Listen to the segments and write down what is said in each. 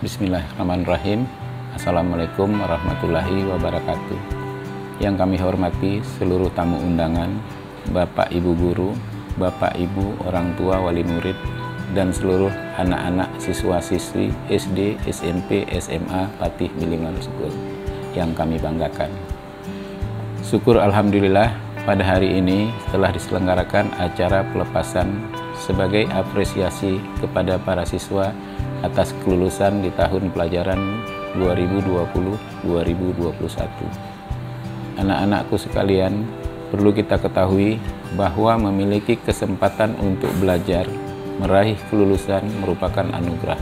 Bismillahirrahmanirrahim. Assalamualaikum warahmatullahi wabarakatuh. Yang kami hormati seluruh tamu undangan, Bapak Ibu Guru, Bapak Ibu orang tua wali murid, dan seluruh anak-anak siswa-siswi SD, SMP, SMA Patih Bilingual School yang kami banggakan. Syukur Alhamdulillah pada hari ini telah diselenggarakan acara pelepasan sebagai apresiasi kepada para siswa atas kelulusan di tahun pelajaran 2020-2021. Anak-anakku sekalian, perlu kita ketahui bahwa memiliki kesempatan untuk belajar, meraih kelulusan merupakan anugerah.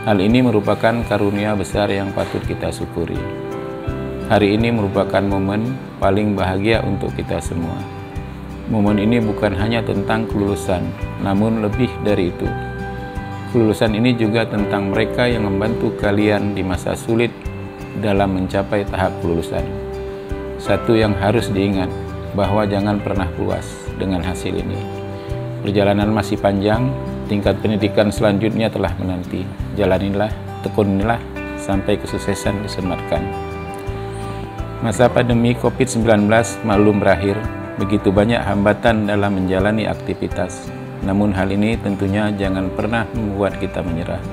Hal ini merupakan karunia besar yang patut kita syukuri. Hari ini merupakan momen paling bahagia untuk kita semua. Momen ini bukan hanya tentang kelulusan, namun lebih dari itu. Kelulusan ini juga tentang mereka yang membantu kalian di masa sulit dalam mencapai tahap kelulusan. Satu yang harus diingat, bahwa jangan pernah puas dengan hasil ini. Perjalanan masih panjang, tingkat pendidikan selanjutnya telah menanti. Jalanilah, tekunilah, sampai kesuksesan disematkan. Masa pandemi COVID-19 malum berakhir, begitu banyak hambatan dalam menjalani aktivitas. Namun hal ini tentunya jangan pernah membuat kita menyerah.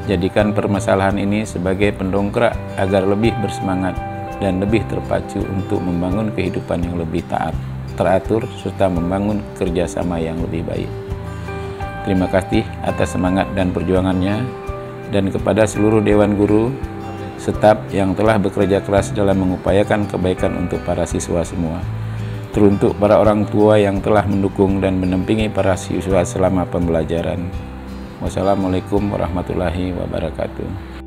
Jadikan permasalahan ini sebagai pendongkrak agar lebih bersemangat dan lebih terpacu untuk membangun kehidupan yang lebih taat, teratur, serta membangun kerjasama yang lebih baik. Terima kasih atas semangat dan perjuangannya, dan kepada seluruh Dewan Guru, staf yang telah bekerja keras dalam mengupayakan kebaikan untuk para siswa semua. Teruntuk para orang tua yang telah mendukung dan mendampingi para siswa selama pembelajaran. Wassalamualaikum warahmatullahi wabarakatuh.